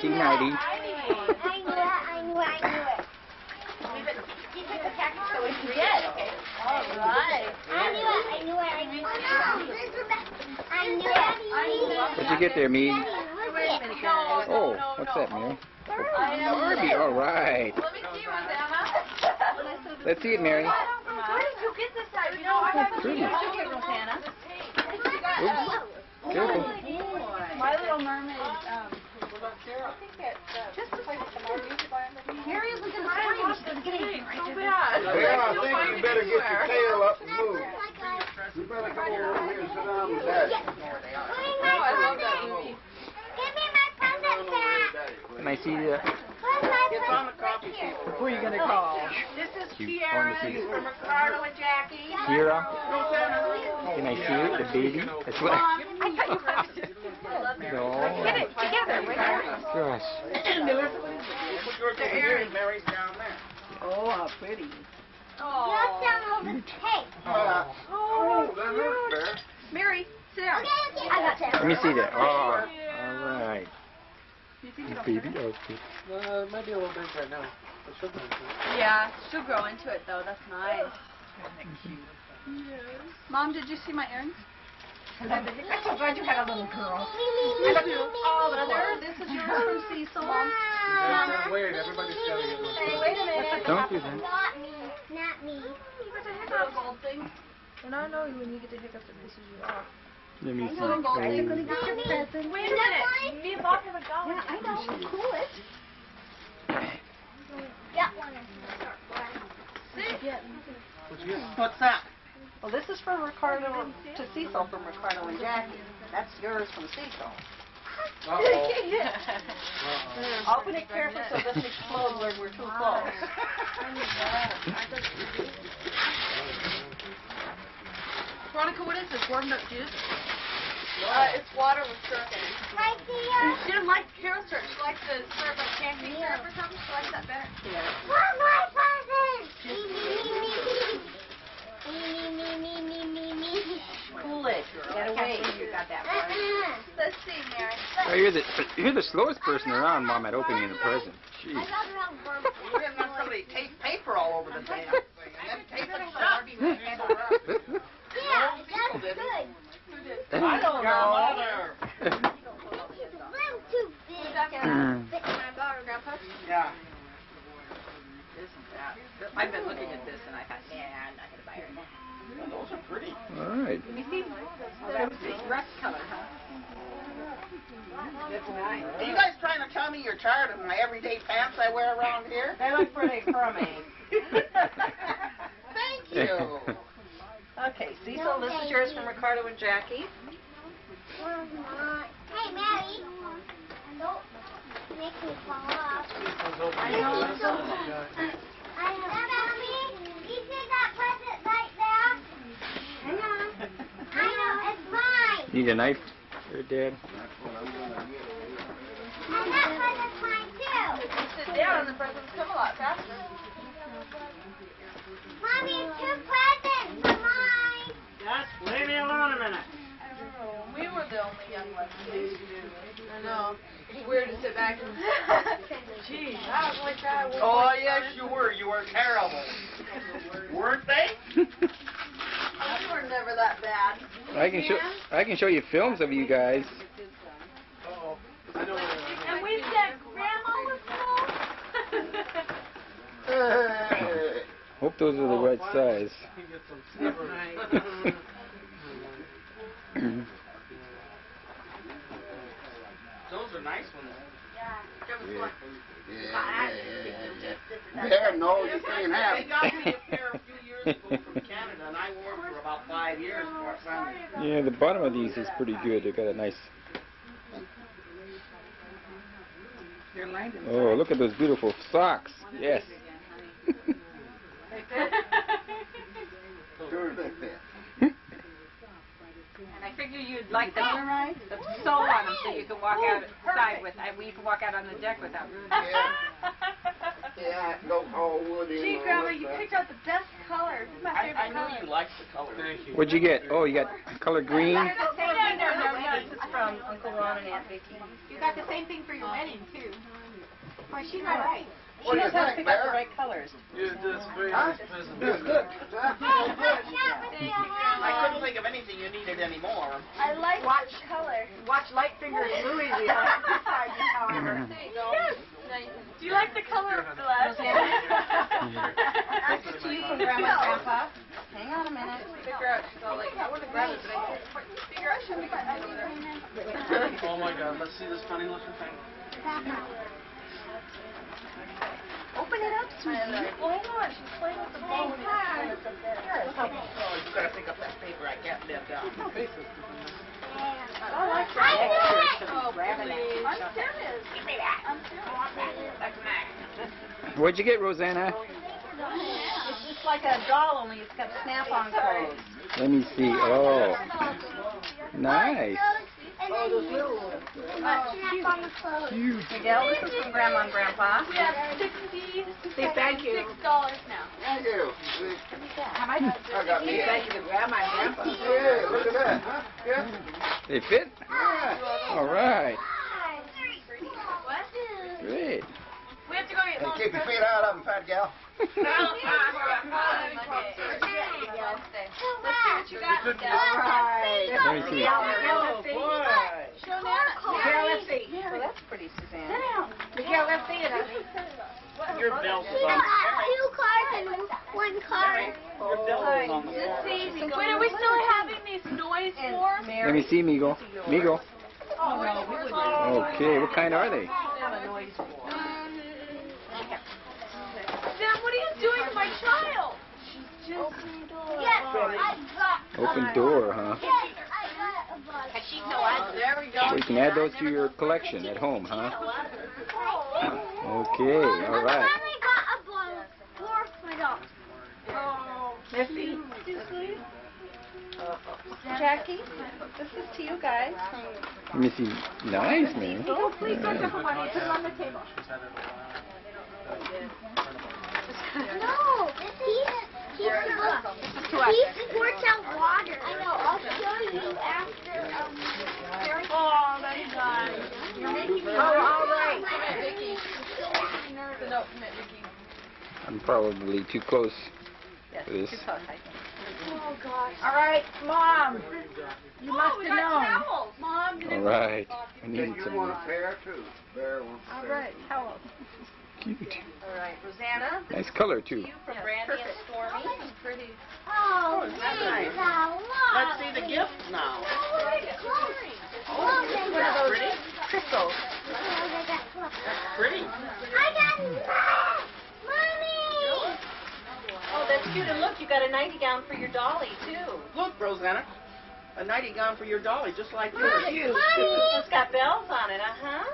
Nighty nighty. I knew it. He took the cactus so he could get it, okay? All right. I knew it. What'd you get there, me? Oh, No, what's that, Mary? Barbie. All right. Let me see one, Emma. Let's see it, Mary. Where did you get this at? You know, I haven't Pretty. seen it, Rosanna. Oops. Careful. My Little Mermaid. Mary was in the frame. She was getting so bad. Well, I think you better get your tail up and move. You better come over here and sit down with Daddy. Oh, I love that movie. Give me my present back. Can I see that? Where's my It's on the coffee table. Who are you going to call? This is You Kiara. want to see He's it? from Ricardo and Jackie. Kira? Can I see it, the baby? That's what. I thought you heard it. No. Get it together, right there. Gosh. Put yours over here and Mary's down there. Oh, how pretty. Oh. Hey. Oh, that looks fair. Mary, sit down. I got that. Let me see that. Oh, all right. Baby outfit. It might be a little big right now. But she'll do it. Yeah, she'll grow into it though. That's nice. Mom, did you see my earrings? I'm so glad you had a little girl. Oh, brother, this is yours from Cecil. Mom. Wait, everybody's got to get one. Hey, wait a minute. Don't do that. Not me. Not me. You got the hiccup gold thing. When I know when you get the hiccups, it pisses you off. Let me see. Little gold thing. Wait a Wait a minute. Me and Bob haven't got one. Yeah, I know. Cool it. Got one. What's that? Well, this is from Ricardo to Cecil from Ricardo and Jackie. That's yours from Cecil. Open it carefully so it doesn't explode when we're too close. Veronica, what is this? Warmed up juice? It's water with syrup in it. Right here. She didn't like carrot syrup. She likes the syrup like pancake syrup or something. She likes that better. For my present. Me. Cool it. Get away. You got that one. Let's see, Mary. Oh, you're the slowest person around, Mom, at opening a present. Jeez. I got around Barbie. We're going to have somebody tape paper all over the damn thing and then tape it shut. Yeah, that's good. I don't know. I'm too big. Grandpa? Yeah. Isn't that? I've been looking at this and I thought, yeah, I'm not going to buy it. Those are pretty. All right. That was the rust color, huh? That's nice. Are you guys trying to tell me you're tired of my everyday pants I wear around here? They look pretty crummy. Thank you. Okay, Cecil, this is yours from Ricardo and Jackie. Hey, Maddie. Don't make me fall off. I know. Mommy, you see that present right there? I know, it's mine. Need a knife there, Dad? And that present's mine too. Sit down and the presents come a lot faster. Mommy, 2 presents for mine. Just leave me alone a minute. We were the only young ones. I know. It's weird to sit back and... Gee, I was like that. Oh, yes, you were. You were terrible. Weren't they? We were never that bad. I can show you films of you guys. Uh-oh. I know where And we said Grandma was small. Hope those are the right size. you can get some snippers. Those are nice ones. There, no, you can't have They it. got me a pair a few years ago from Canada, and I wore them for about 5 years before I found them. Yeah, the bottom of these is pretty good. They got a nice. Oh, look at those beautiful socks. Yes. Sure they fit. And I figure you'd like the sole on them so you can walk outside with, you can walk out on the deck without ruining it. Yeah, no all wood in. Gee, Grandma, you picked out the best color. This is my I favorite knew color. you liked the color. Thank you. What'd you get? Oh, you got color green. No, this is from Uncle Ron and Aunt Vicky. You got the same thing for your wedding, too. Well, she's all right. She knows how to pick out the right colors. Good. I I couldn't think of anything you needed anymore. I like watch color. Watch Lightfinger's Louis beside you, however. Yes. Do you like the color of blood? This is to you from Grandma and Grandpa. Hang on a minute. Figure out, she's all like, I want to grab it, but I can't figure out should we got that over there. Oh my God, let's see this funny looking thing. Open it up, sweetie. Well, hang on, she's playing with the ball. Oh, you gotta pick up that paper. I can't live down. I like I knew it. Oh, please. I'm serious. Give me that. I'm serious. I want that. That's mine. What'd you get, Rosanna? It's just like a doll, only it's got snap-on clothes. Let me see. Oh, nice. And then snap on the clothes. Miguel, this is from Grandma and Grandpa. We have 60, Say thank you. $6 now. Thank you. How much? I got me. Thank you to Grandma and Grandpa. Yeah, look at that. Huh? Yeah. They fit? All right. What? Great. We have to go get Hey, Mom's keep your present. feet out of them, fat gal. Let's see what you got, Miguel. Let me see. Show Nana. Miguel, let's see. Well, that's pretty, Suzanne. Miguel, let's see it. Your belt is We on got the 2 cars and 1 car. Your belt is on the Let's floor. see. Wait, are we still having these noise forms? Let me see, Migo. Migo. Oh, no, we wouldn't Okay, what kind are they? have a noise board. Sam, what are you doing to my child? Yes, I got. Open door, huh? Yes, I got a bus. There we go. So you can add those to your collection at home, huh? Okay, all I right. finally got a bottle for my dog. Missy. Jackie, this is to you guys. Let me see. Nice, man. Oh, please don't jump on it. Put it on the table. No, he squirts out water. I know. I'll show you after. Oh, that's nice. You're making me all right. Vicky. No, Vicky. I'm probably too close Yes, for this. too close, I think. Oh, gosh. All right, Mom. You Oh, must we have got known. towels. Mom, All right. I Think need you some want a pair too? Bear wants a All pair. right, towels. cute. All right, Rosanna, this Nice is color, to too. you from Brandy and Stormy. pretty. Oh, that's thanks nice. a lot. Let's see the gift now. Oh, Isn't that pretty? Crystals. Pretty. I got Mommy! Oh, that's cute. And look, you got a nightgown for your dolly, too. Look, Rosanna. A nightgown for your dolly, just like yours. Mommy! It's got bells on it, uh-huh.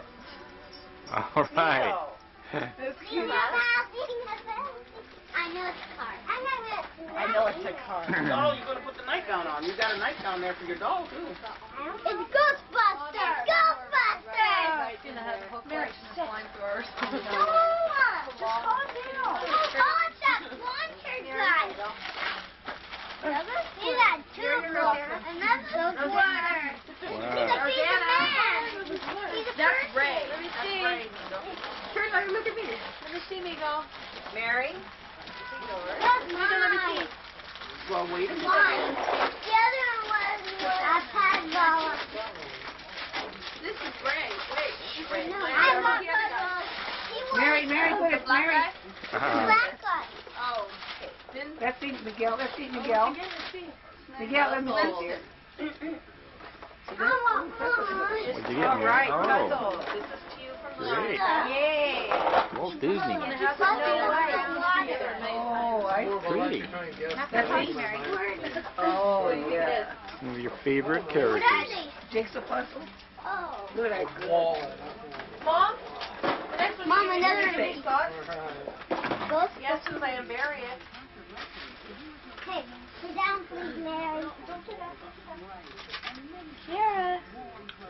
All right. Leo. That's cute. I know it's a car. I know it's a car. Oh, you're going to put the nightgown on. You got a nightgown there for your doll, too. It's Ghostbusters! Ghostbusters! Mary, she's flying through ours. Just calm down. Oh, it's that launcher guy. See that too? Another one. He's a big man. He's a That's person. Ray. Let me see. Turn, look at me. Let me see, Migo. Mary? That's mine. Well, wait a minute. Mine. The other one was a Padball. This is Ray. Wait. No, I got Padball. Mary, put it, Mary. Black guy. Oh. Let's see, Miguel. Let's see, Miguel. Miguel, let me see here. What'd you get, All Mary? right, Oh, Puzzle. This is to you from great. Yay. Walt Disney. Oh, I Pretty. That's me, Mary. Oh, yeah. One of your favorite characters. Jigsaw puzzle. Oh. Look at that. Mom? The next one Mom, you another get big your thoughts? Ghost. Yes, because I am bury it. Hey, Sit down, please, Mary. Kiara.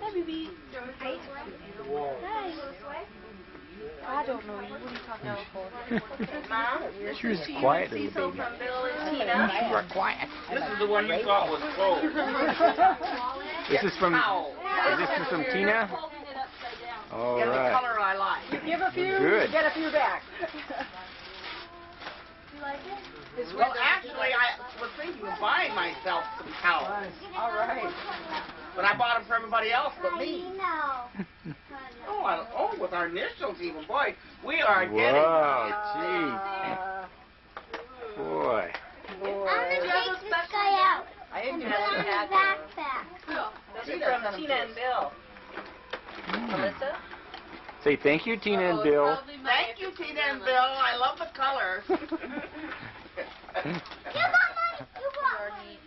Hi, baby. Hi. I don't know you. What are you talking about? Mom, She was quiet little Cecil baby. from Bill and Tina. You are quiet. This is the one you thought was closed. This is from. Ow. Is this from Tina? All Get the right. color I like. You give a few, Good. get a few back. Well, actually, I was thinking of buying myself some towels, All right. but I bought them for everybody else but me. No. Oh, with our initials even. Boy, we are getting... Wow, gee. Boy. I'm gonna take this guy out. I And didn't put know on his that. backpack. This is from Tina and Bill. Melissa? Say thank you, Tina and Bill. Thank you, Tina and Bill. I love the colors. You bought money. You bought money.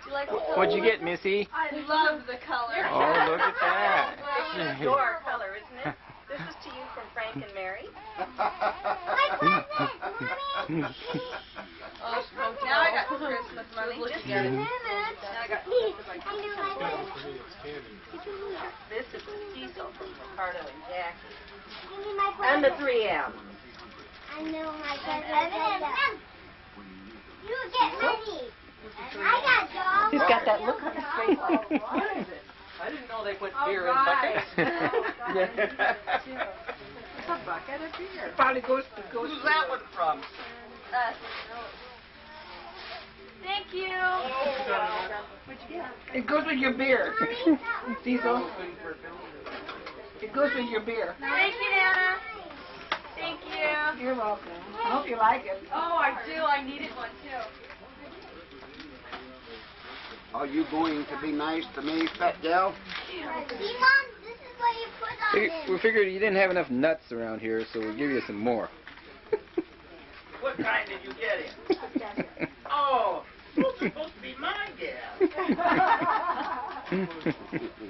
You like What'd you get, Missy? I love the color. Oh, look at that. This is your color, isn't it? This is to you from Frank and Mary. My present, Mommy. Now I got Christmas money. Just a minute. Please, I know my present. This is Cecil from Ricardo and Jackie. Give me my And the present. 3M. I know my present. You get money. I got dolls. He's got that look on his face. What is it? I didn't know they put beer in Alright. buckets. It's a bucket of beer. Probably goes Who's that one from? Us. Thank you. It goes with your beer. Cecil. It goes with your beer. Thank you, Nana. Thank you. You're welcome. I hope you like it. Oh, I do. I needed one too. Are you going to be nice to me, fat gal? See, Mom, this is what you put on it. We figured you didn't have enough nuts around here, so we'll give you some more. What kind did you get in? Oh, this is supposed to be my gal.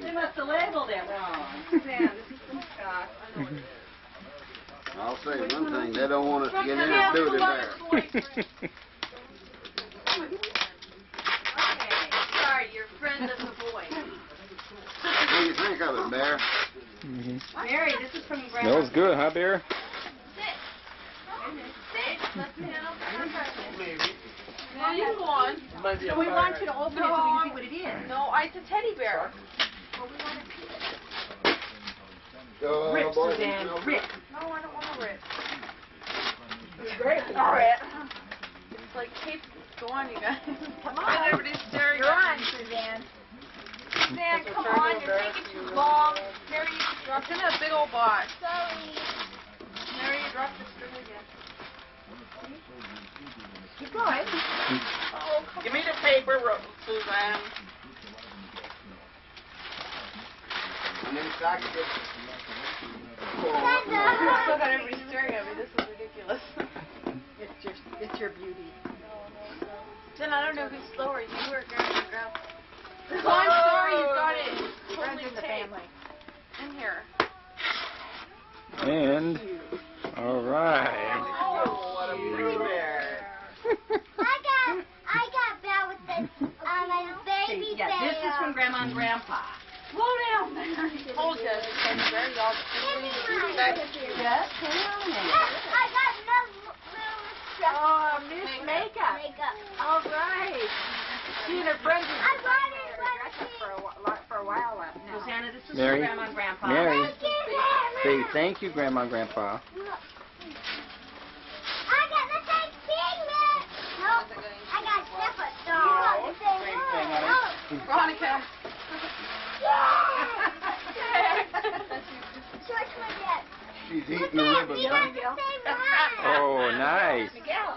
They must have labeled it wrong. Sam, this is from Scott. I'll say one thing, they don't want us to get in and do it there. Okay, sorry, you're friend of the boy. What do you think of it, Bear? Mary, this is from Grandma. Smells good, huh, Bear? Sit. Let's handle Maybe. No, you can go on. Might be a We fire. want you to open it so we can see what it is. No, it's a teddy bear. Rip, boy, Suzanne, no. rip. No, I don't want to rip. Great. All right. It's like tape. Go on, you guys. Come on. Everybody's staring. You're on, Suzanne. Suzanne, come on. You're taking too long. Mary, you dropped in a big old box. Sorry. Mary, you dropped the string again. Keep going. Oh, come Give me the paper, Suzanne. And then I can get... I still got everybody staring at me. This is ridiculous. It's your beauty. Then I don't know who's slower, you or Grandma. Oh, I'm sorry, you got it. Friends Totally in the taped. family. In here. And, all right. Oh, what a pretty bear. I got Bear with this, baby See, yeah, this is from Grandma and Grandpa. Slow down, Mary. Told you, it's teddy bear. Y'all Yes, hang on a minute. I got Oh, Miss Makeup. makeup. All right. She and her friends have I brought been it, dresses for a while now. Susanna, this is Mary, for Grandma and Grandpa. Mary, Thank you, Mary. say thank you, Grandma and Grandpa. I got the same thing, man. Nope. I got separate dolls. Same thing, honey. Veronica. George my dad. She's eating the ribbon. We got the same one. Oh, nice.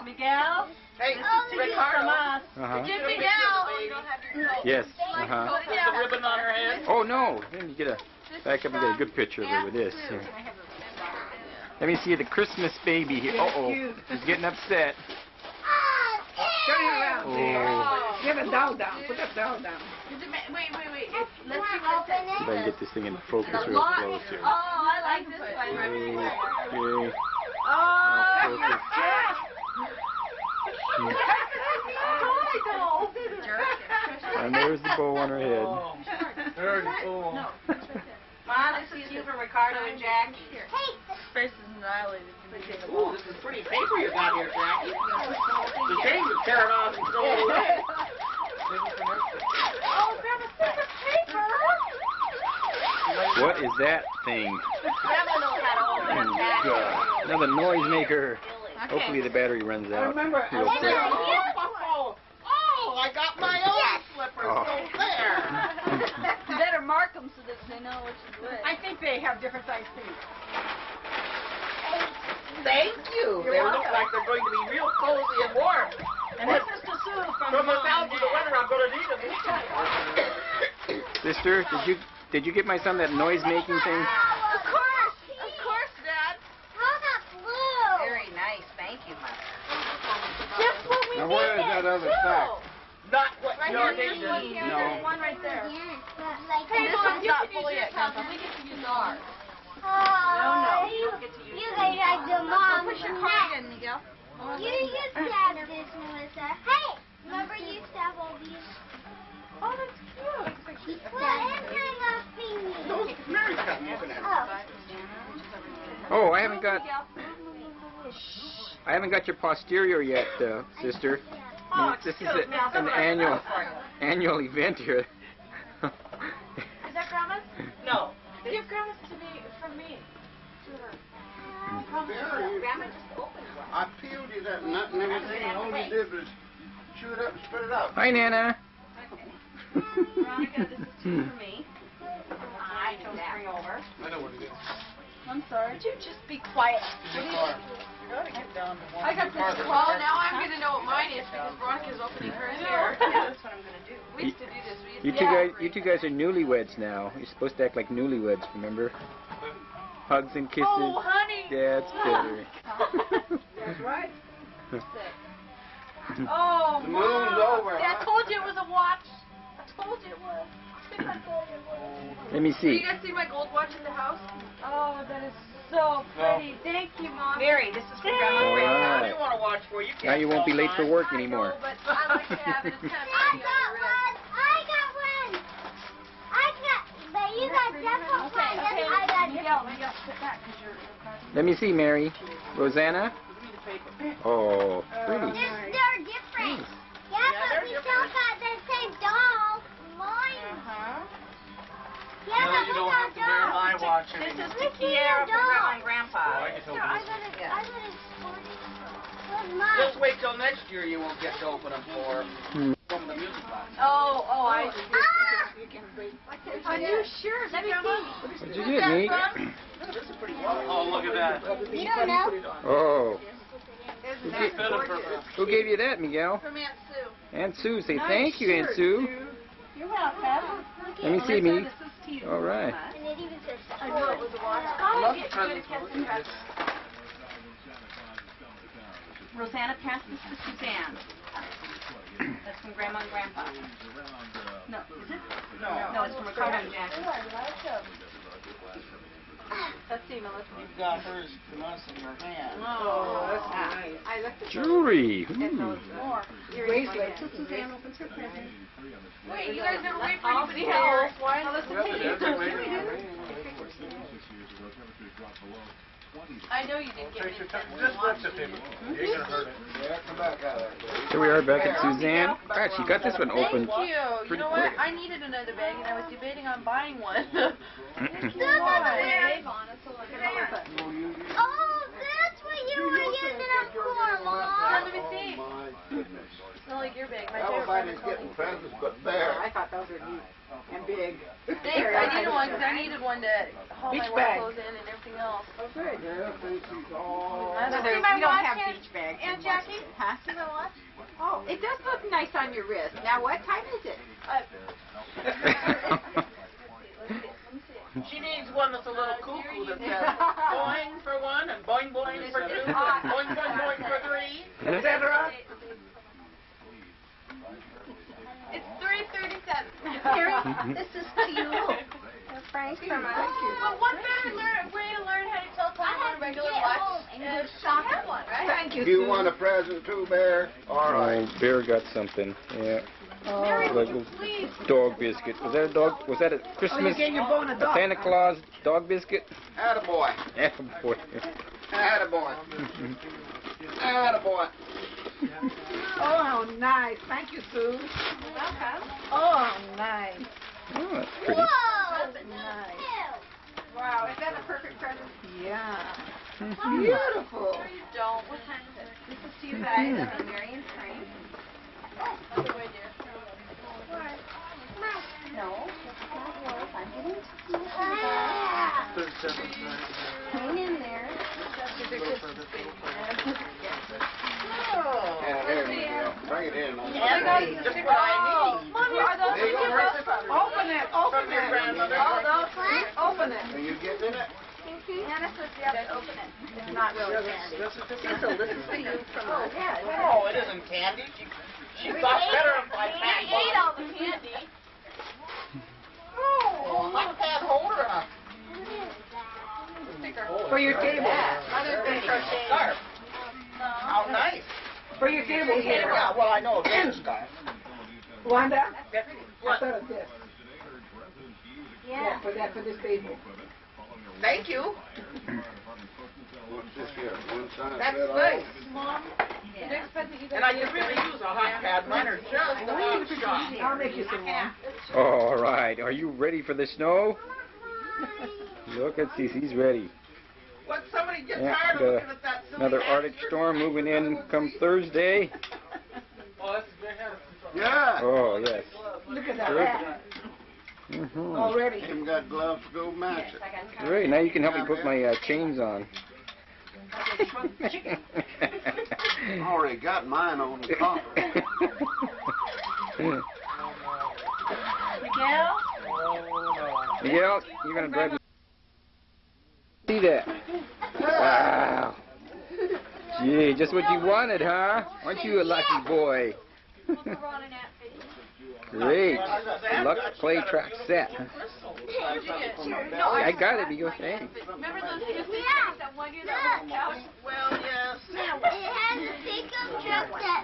Miguel, Hey, from Ricardo. us. Uh-huh. Give me now. You don't have your coat. Yes, Put uh-huh. it down. The ribbon on her head. Oh, no. Then you get a, back up and get a good picture of her with this. Here. Let me see the Christmas baby here. Uh-oh. She's getting upset. Ah, Turn it around. Oh. Give a doll down. Put that doll down. Wait. Let's see Wanna what open it If I can get this thing in focus says. real close here. Oh, I like this one. Okay. Oh, Focus. And there's the bow on her head. There's the bowl. Mom, this is you from Ricardo and Jackie. Hey, Face is annihilated. Ooh, this is pretty paper you got here, Jackie. The shame to tear it off and throw it away. oh, Grandma, this paper. What is that thing? Grandma knows how to open Oh, a bag. God. Another noisemaker. Hopefully the battery runs out. remember- real quick. Oh, I got my own slippers. Oh. So there. You better mark them so that they know which is which. I think they have different sized feet. Thank you. They look like they're going to be real cozy and warm. And this is to Sue from From the Mom south and to the Dad. winter, I'm going to need them. Sister, did you get my son that noise making thing? Of course. Dad. How about blue? Very nice. Thank you, Mom. Just what we Now where is that other sack? Not what Right you're here, there's one thinking. here, No. there's one right there. Yes, but like This one's you not can fully use yet, your Grandpa. phone. We get to use ours. Oh, you don't get to use you it. guys are the mom. Push your car in, Miguel. You used to have this, Melissa. Hey, remember you used to have all these? Oh, that's cute. Well, I'm trying to feed me. Those Mary's got them open there. Oh. Oh, I haven't got your posterior yet, sister. Oh, This is excuse me, I'll an come right annual now for you. annual event here. Is that Grandma's? No. Give Grandma's to me, from me. Barry, Grandma just opened one. I peeled you that nut and everything, and all you did was chew it up and spit it out. Hi, Nana. Veronica, this is two for me. I chose to bring over. I know what it is. I'm sorry. Would you just be quiet? I got this. Well, now I'm going to know what mine is because Veronica's opening hers here. That's what I'm going to do. We used to do this. We used You two guys are newlyweds now. You're supposed to act like newlyweds, remember? Hugs and kisses. Oh, honey. Dad's better. That's right. Oh, The moon's Mom. over, Yeah, I huh? told you it was a watch. I told you it was. I told you it was. Let me Do see. you guys see my gold watch in the house? Oh, that is so pretty. Thank you, Mom. Mary, this is for Grandma All Grandpa. What do right. you want to watch for? You can't Now you won't be late for tell work I anymore. know, but I like to have it. It's kind of I pretty got on your wrist. one. I got one. But you got different ones. I got different ones. Miguel, sit back because you're recording. Let me see, Mary. Rosanna? Oh, pretty. They're different. Yeah, but we still got the same doll. Mine. Yeah, but we got dolls. watch This is We to see Kiara your from Grandma doll. and Grandpa. I got it. Where's mine? Just wait till next year you won't get to open them from the music box. Oh, I Ah! Are you sure? Let me see. What'd you get, Meek? Oh, look at that. You don't know. Oh. Isn't Who, that gorgeous? who gave you that, Miguel? From Aunt Sue. Aunt Sue. Say thank you, Aunt Sue. You're welcome. Let me see, Meek. This is to you. All right. And it even says I knew it was a watch. Love Get the good presents. at kissing presents. Rosanna, pass this to Suzanne. That's from Grandma and Grandpa. No, is it? No, it's from Ricardo and Jackie. Let's see, Melissa. You've got hers from us in your hand. Oh, that's nice. I looked at Jewelry. those Ooh. more. Bracelet. Suzanne opens her present. Wait, you guys never wait for anybody else. Why? Melissa, I know you didn't get me. Just watch the paper. You ain't gonna hurt it. Yeah, come back out of there. Here we are back at Suzanne. God, she got this one open. Thank you. You pretty know what? quick. I needed another bag, and I was debating on buying one. Look over there. Oh, that's what you were using them for, Mom. Let me see. My goodness. It's not like your bag. My Everybody's favorite getting one. presents but there. I thought those were neat and big. Thanks. I needed one because I needed one to haul my Beach work bag. clothes in and everything else. Oh, good. Yeah, thank you all. We my don't watch, have Aunt- beach bags. Aunt in Jackie? Washington, Huh? See my watch? Oh, it does look nice on your wrist. Now, what time is it? She needs one that's a little cuckoo that says boing for one and boing boing for two and boing boing boing for three, etc. This is cute. Frank's from But one better way to learn how to tell time on a regular watch is have one, right? Thank you, You Sue. want a present too, Bear? All right. Oh, Bear got something. Yeah. Mary, Like would a you please? dog biscuit. Was that a dog? Was that a Oh, you Christmas? gave your bone a A dog. Santa Claus dog biscuit? Attaboy. Yeah, boy. Attaboy. Attaboy. Oh, how nice. Thank you, Sue. Welcome. Oh, how nice. Oh, that's pretty. Whoa! Nice. Wow, is that the perfect present? Yeah. Mhm. Beautiful. No, you don't. What time is it? This is to you guys from Mary and Frank. Other way, dear. No, this is not yours. I'm giving it to you. Ah. Hang in there. Yeah, here you go. Bring it in. Just what I need. Mommy, are those There you go, stickers? Open it. Open From your it. grandmother. Oh, those? Open it. Are you getting in it? Anna says you have to open it. It's not really candy. Cecil, this is for you from us. Oh, it isn't candy. She thought better if I Anna packed ate one. all the candy. Oh, my pad holder and a Sticker. For your table. Mother's been crocheting. scarf. How nice. For your table here. Yeah, well, I know a good scarf. Wanda? I What? thought of this. Yeah, for this table. Thank you. What's this here? One side That's set off? nice. Mom, the next present you guys And I could really use a hot pad. Mine are just about shot. I'll make you some more. All right. Are you ready for the snow? Look at Cece's ready. When somebody gets Yeah, tired of looking at that silly Another Arctic hamster. storm moving in come Thursday. Yeah. Oh, yes. Look at that Terrific. rat. Mm-hmm. Already. Even got gloves to go match it. Great. Now you can help me put my chains on. I already got mine on the top. Miguel? Miguel, you're going to drive me. See that? Wow. Gee, just what you wanted, huh? Aren't you a lucky boy? Great. Lux Play Track set. I got it, Miguel. Thanks. Remember those kids Yeah. that one year that was couch? Well, yes. It has a pickup truck that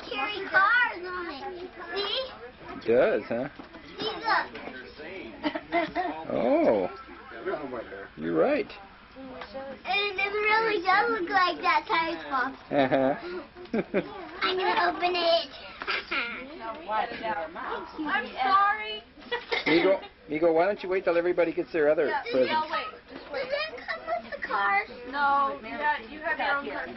carry cars on it. See? It does, huh? See, look. Oh, you're right. And it really does look like that tire box. Uh-huh. I'm gonna open it. I'm sorry. Migo, why don't you wait till everybody gets their other presents? No, wait. Just Does wait. that come with the cars? No, you have your own card.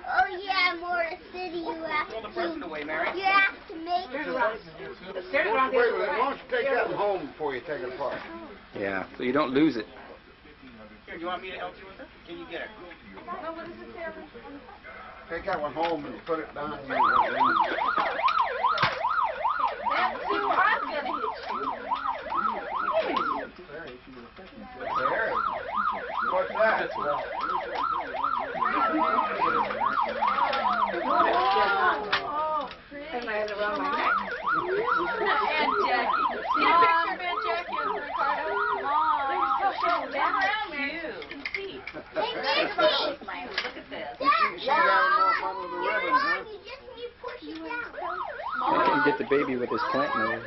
Oh yeah, more city you have Throw the to. present away, Mary. You have to make it. Wait a minute, why don't you take that one home before you take it apart? Yeah, so you don't lose it. Here, do you want me to help you with it? Can you get it? Take that one home and put it down here. That's who I'm gonna hit you. What's that? Oh, pretty. And I had it around my neck. And Jackie. See a picture of Aunt Jackie and Ricardo? Mom. Down around there. You can see. Hey, Nancy. Look at this. Dad, She's having more fun with the you're ribbons, huh? wrong. You just need to push it down. And get the baby with his plant nose.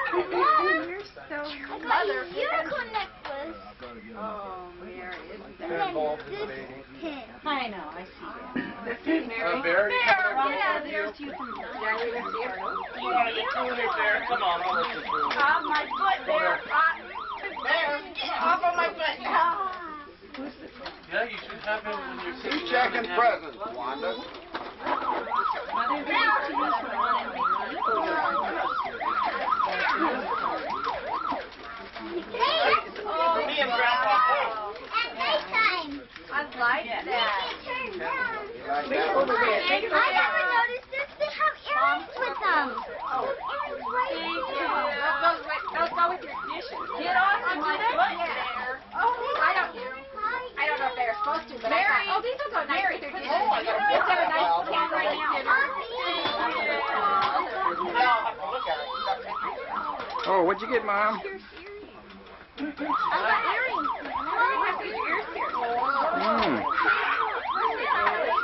You're so mother. Unicorn necklace. Oh, Mary, isn't And that? then this pin. I know, I see that. This is Mary. Barry, Yeah, there's you from You want to get tuned there? Come on, I'll let you through. Off my foot there. There, get off of my foot. Yeah, you should have it when you're sitting she's checking presents, Wanda. Mother, there's to use for one Hey, Me and Grandpa. at nighttime. I like Make that. it turn down. Over there. I never noticed this. They have earrings with them. Oh. Earrings right Thank you. here. Those go with your dishes. Get off of my foot there. Oh, I don't know if they're supposed to, but I thought, oh, these will go nice with your dishes. Oh, I got a Let's have a nice big can right now. Mommy. Oh, what'd you get, Mom? I got earrings. Mm. You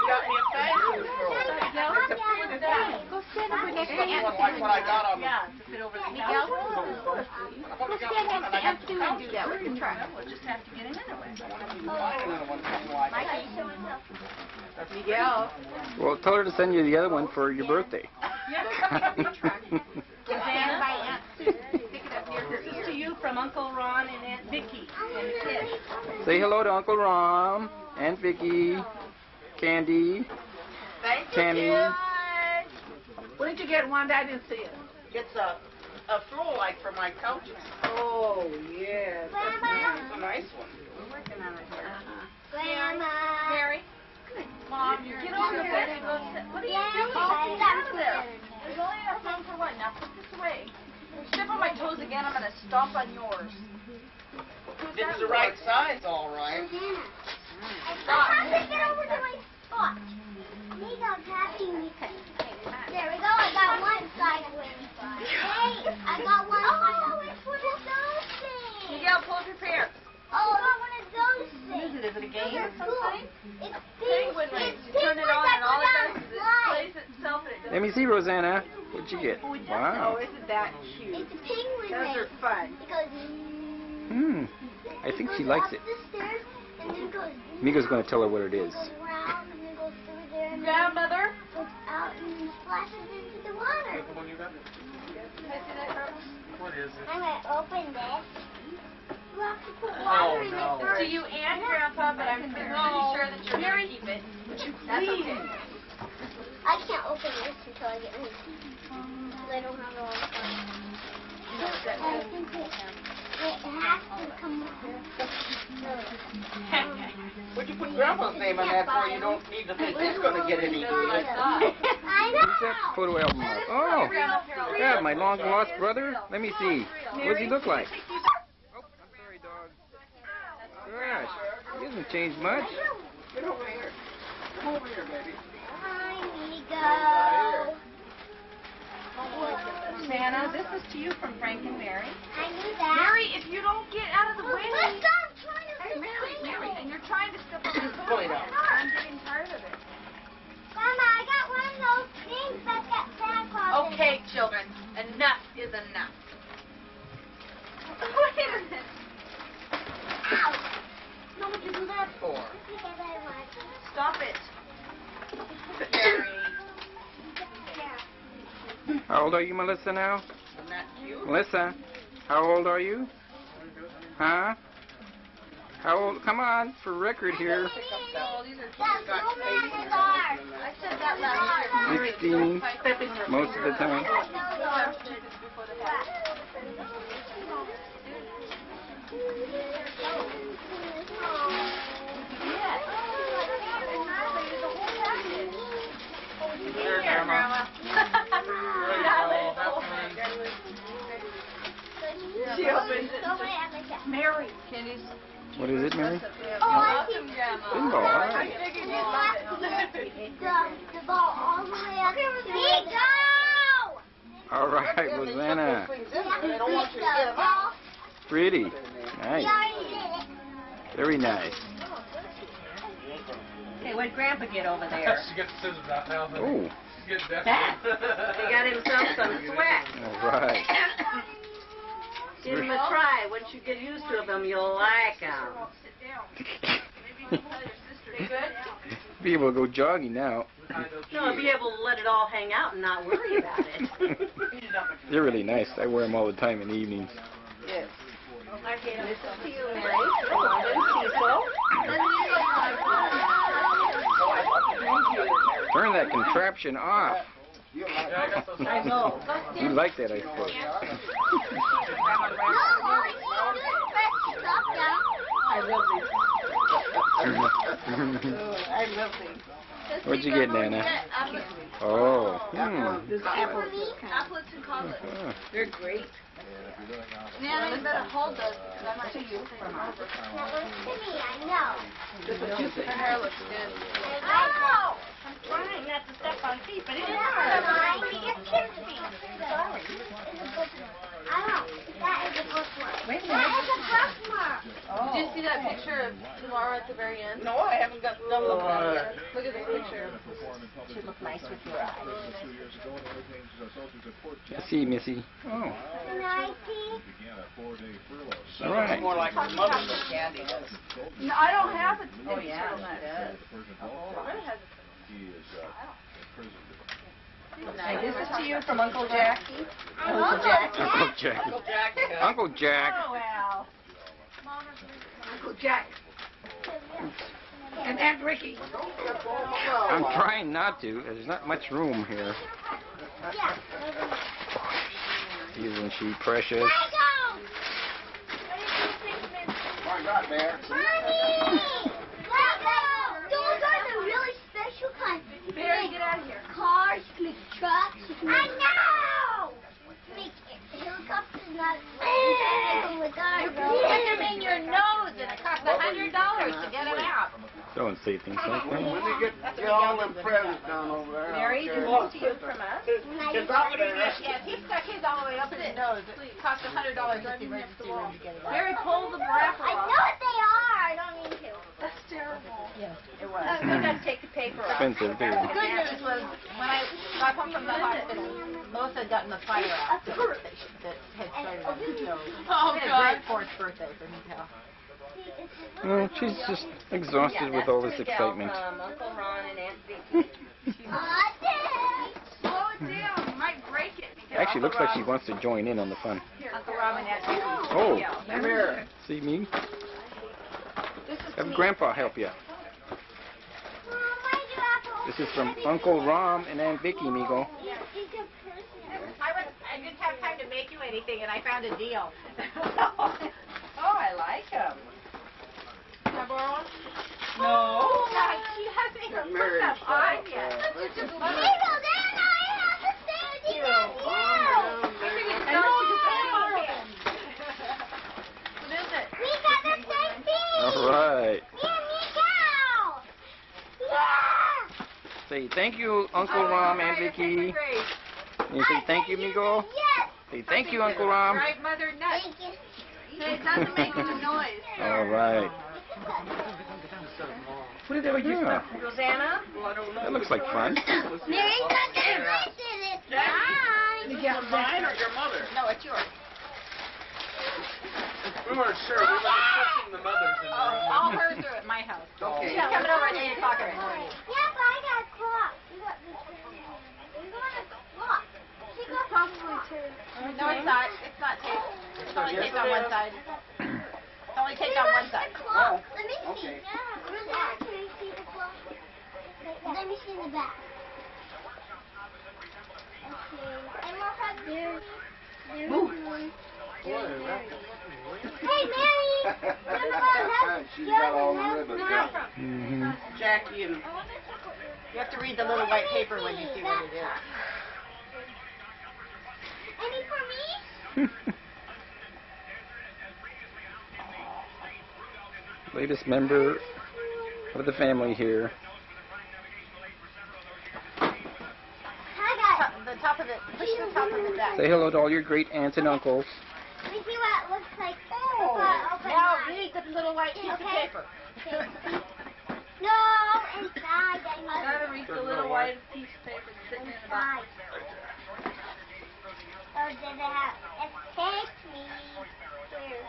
got me a fashion scroll. Go stand over next to Aunt Sue. Like what I got on the... Yeah, to fit over the Miguel, couch. go stand next to Aunt Sue and do that with your truck. We'll just have to get him anyway. Miguel. Well, tell her to send you the other one for your birthday. Stand by Aunt Sue. Pick it up near her This is ear. to you from Uncle Ron and Aunt Vicky and the kids. Say hello to Uncle Rom, Aunt Vicky, Candy, Thank you, Tammy. kid. What did you get, Wanda? I didn't see it. It's a throw light for my couches. Oh, yeah. It's a nice one. Grandma. Mary. Mom, you're Get over there and go sit. What are you doing? Oh, Get out of there. There's only enough room for one. Now put this away. Step on my toes again, I'm going to stomp on yours. It's the right size, all right. I have to get over to my spot. Nico's happy me. There we go. I got one side win. Hey, I got one. Oh, it's one of those things. Miguel, pull up your pants. Oh, I got one of those What is things. it? Is it a game or It's cool. something? It's Penguin pink. rings. It's You turn it on and all it does is it slide. plays itself and it does. Let me see, Rosanna. What'd you get? Oh, Wow. isn't that cute? It's a penguin Those ring. are fun. It goes. I think she goes likes up it. the stairs and then goes. Mika's going to tell her what it is. Goes around and then goes through there and then Grandmother? goes out and splashes into the water. What you got? What is it? I'm gonna open this. You have to put Oh, water in no. it first. To you and Grandpa, but I'm pretty sure that you're going to keep it. That's okay. I can't open this until I get home. Because I don't have it all the time. I think it has to come with Would you put Grandpa's name on that so you don't need to think he's going to get any good? I Where's that know! photo album? Oh, yeah, my long lost brother. Let me see. What does he look like? Oh, I'm sorry, dog. Gosh, he hasn't changed much. Get over here. Come over here, baby. Hi, Nico. Santa, this is to you from Frank and Mary. I knew that. Mary, if you don't get out of the way. Let's stop trying to Hey, Mary, and you're trying to step on my toes. Pull it out. I'm getting tired of it. Mama, I got one of those things that got Santa Claus in it. Okay, children, enough is enough. Wait a minute. Ow. What would you do that for? Because I want to. Stop it. Mary. How old are you, Melissa, now? Isn't that cute? Melissa, how old are you? Huh? How old? Come on, for record here. That snowman is ours. I said that last year. 16, most of the time. There, Grandma. She opened it. Mary. What is it, Mary? Oh, I see. Pinball, all right. The ball all the way up. Nico! All right, Rosanna. I don't want you to get him out. Pretty. We Nice. already did it. Very nice. Okay, what'd Grandpa get over there? She gets the scissors out now. Oh, She's getting desperate. He got himself some sweat. all right. Give him a try. Once you get used to them, you'll like them. Be able to go jogging now. No, I'll be able to let it all hang out and not worry about it. They're really nice. I wear them all the time in the evenings. Yes. Okay, this is to you, Mary. Wanda and Cecil. Turn that contraption off. Yeah, I got those. I know. You like that, I suppose. No, all I need to do is press this up down. I love these. I love these. What'd you get, Nana? Oh, This apple. Applets and coblets. They're great. Nana, you better hold those because I'm not to you from That looks to me, I know. Her hair looks good. Oh! I'm trying not to step on feet, but it is Mine. hard. I don't. That is a bookmark. Wait a That minute. is a bookmark. Oh. Did you see that picture of Laura at the very end? No, I haven't got Don't look at it. Look at the picture. Should look nice with your eyes. See, Missy. Oh. Can I see? All right. more like her mother than Candy does. No, I don't have it. Oh, yeah, she does. Hey, this is to you from Uncle Jackie. Uncle Jackie. Uncle Jack. Uncle Jack. Uncle Jack. Oh, well. Uncle Jack. And Aunt Ricky. I'm trying not to. There's not much room here. Yeah. Isn't she precious? Lego! I got there. Mommy! Lego! Those are the really special kinds. Barry, get out of here. Cars, make trucks. I know! Make helicopters, not with ours. You put them in your nose and it costs $100 to get them out. Don't say things like When that. they get all them presents down over there. Mary, this is to you from us. It's up there. Yes, he stuck his all the way up in his nose. It cost $100 at the emergency room to get it out. Barry, pull the wrapper I off. know what they are. I don't need to. That's terrible. Yes, it was. We got to take the paper off. Expensive, too. The good news was when I got home from the hospital, Melissa had gotten the fire out that had started on his nose. Oh, He had a God. great 4th birthday for him, pal. Well, she's just exhausted with all this excitement. Uncle Ron and Aunt Vicky. Slow it down. You might break it. because Actually, looks like she Uncle wants to join in on the fun. Uncle Rob and Aunt Vicky. Oh, Come here. see me? This is Have me. Grandpa help you. This is from Uncle Rom and Aunt Vicky, Migo. I didn't have time to make you anything, and I found a deal. Oh, I like them. Can I borrow one? No. God, she hasn't even put Mary, them on yet. What is it? All right. Say thank you, Uncle Rom and Vicky. You say thank you, Migo. Yes. Say thank you, Uncle Rom. Right, Mother Nut. Thank you. It doesn't make any noise. All right. Put it there with your Yeah, stuff. Rosanna? that looks like fun. Mary's not gonna write it. It's mine. Is it mine or your mother? No, it's yours. We weren't sure. We were discussing the mothers in the room. All hers are at my house. Okay. She's coming over at 8 o'clock in the morning. Yeah, but I got a clock. You got this. You got a clock. She got probably two. No, it's not. It's not taped. It's only taped on one side. It's only taped on one side. Clock. Let me see. okay. Rosanna, can you see the clock? Let me see the back. Okay. And we'll have Mary. Hey, Mary! She's got all the ribbons. Mm-hmm. Jackie and You have to read the little white paper when you see what it is. Any for me? Latest member of the family here. Hi, guys. The top of the, push the top of the deck. Say hello to all your great aunts and uncles. Let me see what it looks like. Now read the little white piece of Okay. paper. No, inside. I must Gotta read the little white piece of paper sitting in the box. inside. Oh, did it have? It takes me here.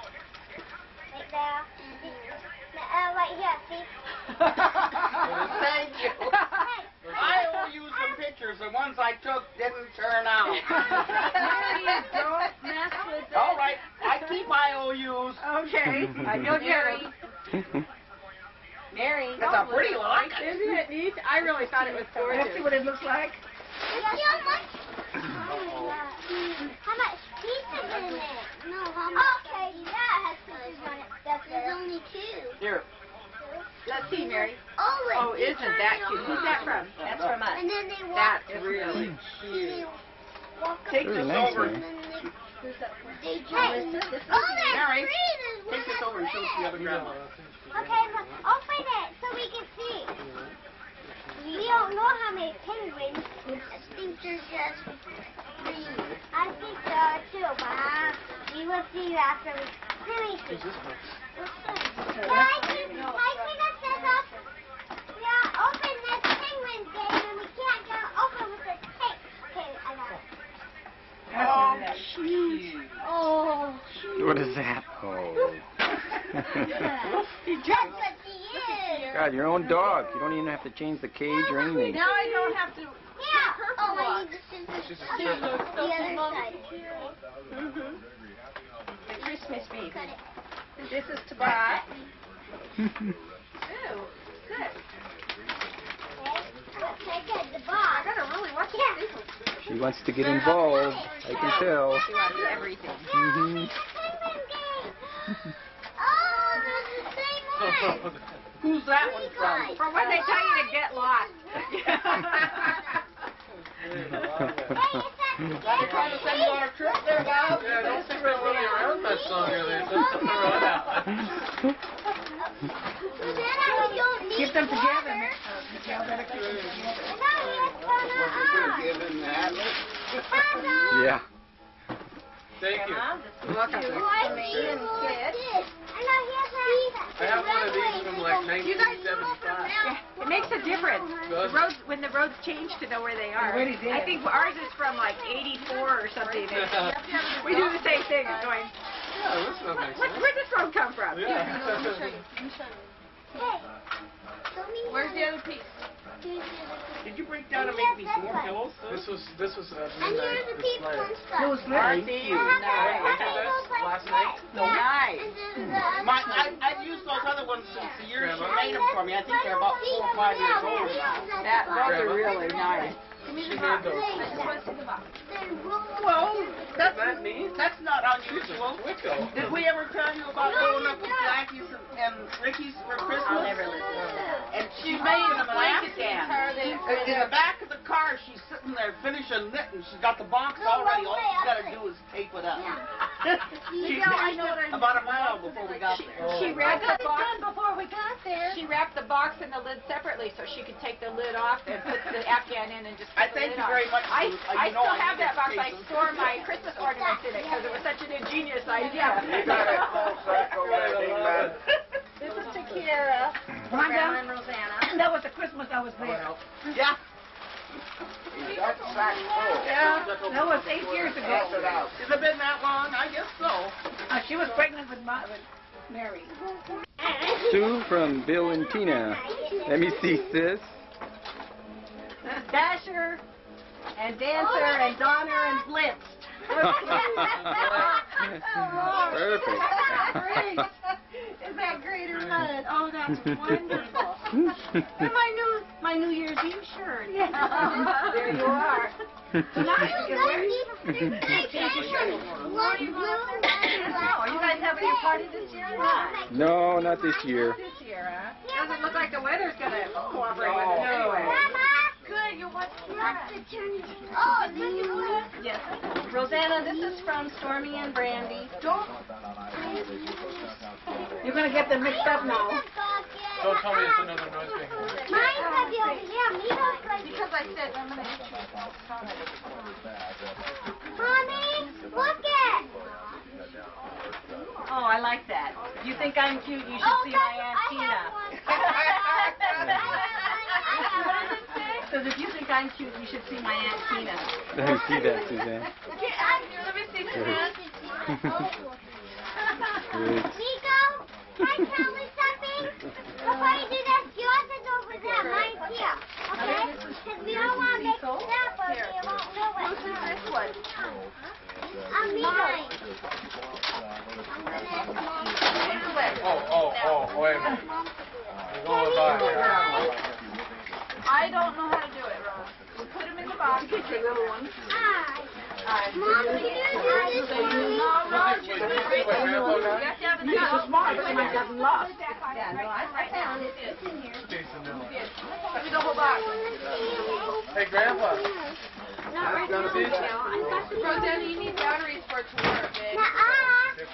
Right there. Right here, see? thank you. I owe you some pictures. The ones I took didn't turn out. Mary, don't mess with it. All right, I keep my OUs. Okay. I know Mary. Mary. That's a pretty lock. Isn't it neat? I really thought it was gorgeous. Let's see what it looks like. How much pieces in it? No, how much? Okay, that has pieces on it. There's only two. Here. Let's see, Mary. Oh, Oh, isn't that cute? Who's that from? That's from us. And then they walk. That's really cute. Take Very this nice, over. Mary. They jump. Oh, they're Mary, free. take this over and show it to the other grandma. Okay, but open it so we can see. We don't know how many penguins. I think there's just 3. I think there are 2, but we will see after we finish. I think that says us. We are open this penguin game and we can't get it open with the tape. Okay, I got it. Oh, cute. Oh, What is that? Oh. that's what she is. God, your own dog. You don't even have to change the cage or anything. Now I don't have to. Yeah. Oh, I need the scissors. The other side. The Christmas baby. Cut it. This is to buy. Ooh, good. Okay, good. The I box. gotta really watch Yeah. this. She wants to get involved. I can tell. She wants everything. Mhm. Oh, there's the same one. Who's that one from? From when they tell you to get lost. Daddy trying to send you on a trip there, guys? Yeah, don't think I really around that song earlier. Keep them together. Give him the atlas. Yeah. Thank you. Welcome. I have one of these from like 1975. Yeah, it makes a difference. The roads, when the roads change to know where they are. I think ours is from like 84 or something. We do the same thing. It's going, Yeah, this one makes sense. where'd this road come from? Yeah. Where's the other piece? Did you break down and make me some more pillows? This was And here's a piece from Thank you. last night. Nice. I've used those other ones since the year she made them for me. I think they're about 4 or 5 years old now. Those are really nice. She made those. Well, Isn't that neat? that's not unusual. Wicco. Did we ever tell you about going up to Jackie's and Ricky's for Christmas? I'll never listen to that. And she made them an Afghan. In the back of the car, she's sitting there finishing knitting. She's got the box already. All she's got to do is tape it up. She finished it about a mile before we got there. She wrapped the box. before we got there. She wrapped the box and the lid separately so she could take the lid off and put the Afghan in and just put I the thank lid you on. very much. I You know still I have needed that box. to I take them. store my Christmas ornaments in it because it was such an ingenious idea. This is to Kira. Grandma and Rosanna. That was the Christmas I was there. Yeah. Yeah, that was 8 years ago. Has it been that long? I guess so. She was pregnant with Mary. Sue from Bill and Tina. Let me see, sis. Dasher and Dancer and Donner and Blitz. Perfect. Great. Is that great or not? Oh, that's wonderful. And my New Year's Eve shirt. Yeah. There you are. So now you can wear Oh, you guys having your party this year or not? No, not this year. This year, huh? Doesn't look like the weather's gonna cooperate with it anyway. Good, you're watching. Oh, this is Yes. Rosanna, this is from Stormy and Brandy. You're going to get them mixed up now. Don't tell me it's another noise maker. Mine's gonna be over here. Mito's gonna be. Because I said I'm gonna Mommy, look it. Oh, I like that. If you think I'm cute, you should see my Aunt Tina. Says if you think I'm cute, you should see my Aunt Tina. Let me see that, Suzanne. Let me see Suzanne. Good. Nico, can I tell me something? Before you do this, yours is over there, mine's here. Okay? Because we don't want to mix it up or we won't know what. Who's this one? I'm mine. Oh, wait a minute. You're going by. I don't know how to do it, Rose. We put them in the box. You can take little ones. Mom, can you do this for me? No, Rose, you have to have it This is smart, but mine doesn't lost. Yeah, no, I found it. It's in here. Jason Miller. Let me the whole box. Hey, Grandpa. Not You're gonna be back. Rosanna, you need batteries for it to work, babe.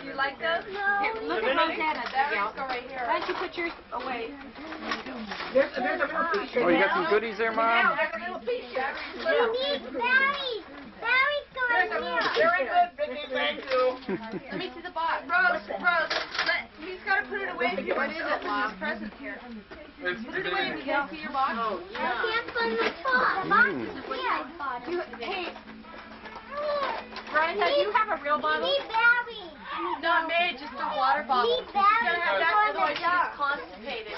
You like those? Here, look at Rosanna. Batteries go right here. Why don't you put yours away? There's a little piece. Oh, you got some goodies there, Mom? There's a little piece. You need berries. Berries go in here. Very good, Vicky, thank you. Let me see the box. Rose, he's got to put it away if you want it. This is his present here. Put it away if you can't see your box. I can't find the box. Hey, Veronica, do you have a real bottle? Need berries. Not made, just a water bottle. Need She's gotta have that, berries. otherwise she's constipated.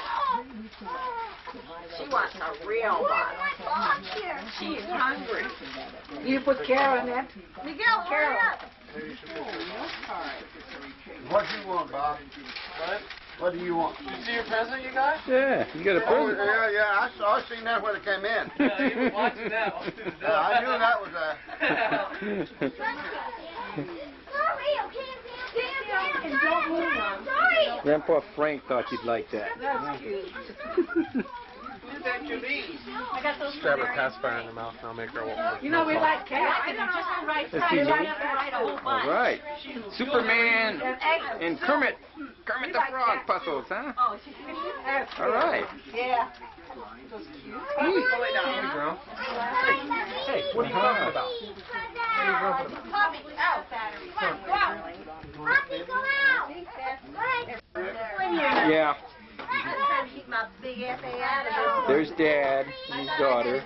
She wants a real Where's one. my box here? She's hungry. You put Carol in that? Miguel, hurry up. What do you want, Bob? What? What do you want? You see your present you got? Yeah, you got a Oh, present. yeah, I seen that when it came in. Yeah, you can watch it now. I knew that was Sorry, okay? I'm sorry. Grandpa Frank thought you'd like that. That's cute. That you need. I got those Grab her pacifier in the mouth and I'll make her walk. You know we like cats. I don't just write That's you easy. have to write a whole bunch. All right. Superman and Kermit the Frog puzzles, huh? Oh, All right. Yeah. Neat. Hey, what are you talking about? Poppy, out, battery. Come on, go out. Poppy, go out. Yeah. I'm trying to keep my big FA out of There's Dad and his daughter.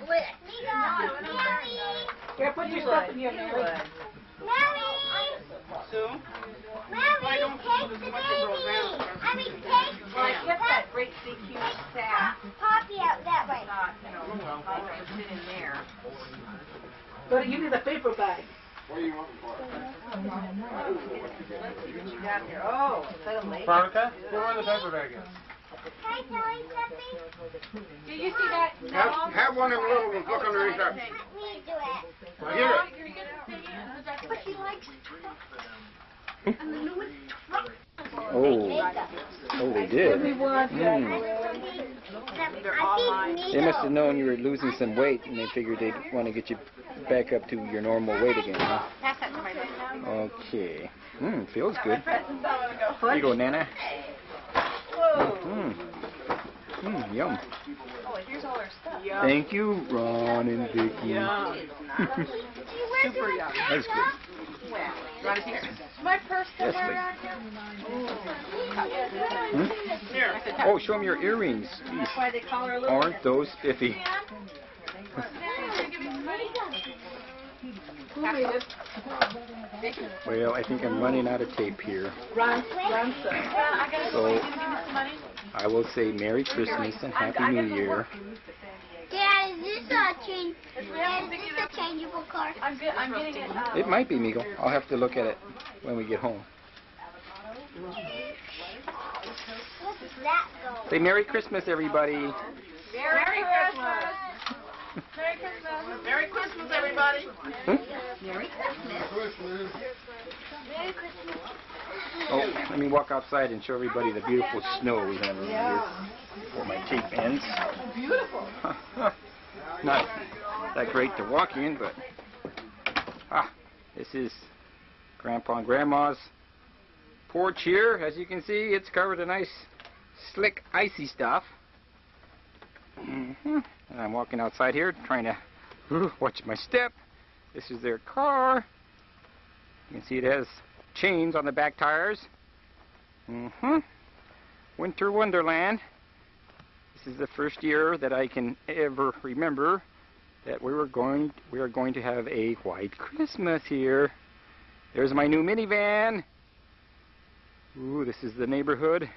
Here, put your stuff in here, Mary. Sue? Mary, take the baby. I mean, take Well, I kept that great big huge sack. Poppy out that way. Not, you know, like it fit in there. But you need a paper bag. What do you want for? Let's see what you got here. Oh, instead of lake. Veronica, go where the paper bag is. Hi, Kelly, Stephanie. Do you see that? Have one of them little ones look underneath that. Let me do it. Here. But she likes Oh, they did. They must have known you were losing some weight, and they figured they'd want to get you back up to your normal weight again, huh? Pass that to my dad. Okay. Feels good. Here you go, Nana. Yum. Oh, here's all our stuff. Thank you, Ron and Vicky. Super young. That's good. Right here. My purse Yes, somewhere please. Oh, show them your earrings. That's why they call her a little. Aren't those spiffy? Well, I think I'm running out of tape here. Ron's son. So I will say Merry Christmas and Happy New Year. Dad, is this a changeable car? I'm getting it. It might be, Migo. I'll have to look at it when we get home. Where does that go? Say Merry Christmas, everybody. Merry Christmas. Merry Christmas. Merry Christmas, everybody. Merry Christmas. Merry Christmas. Oh, let me walk outside and show everybody the beautiful snow we have over here before my tape ends. Beautiful. Not that great to walk in, but this is Grandpa and Grandma's porch here. As you can see, it's covered in nice, slick, icy stuff. And I'm walking outside here trying to watch my step. This is their car. You can see it has chains on the back tires. Winter Wonderland. This is the first year that I can ever remember that we are going to have a white Christmas here. There's my new minivan. Ooh, this is the neighborhood.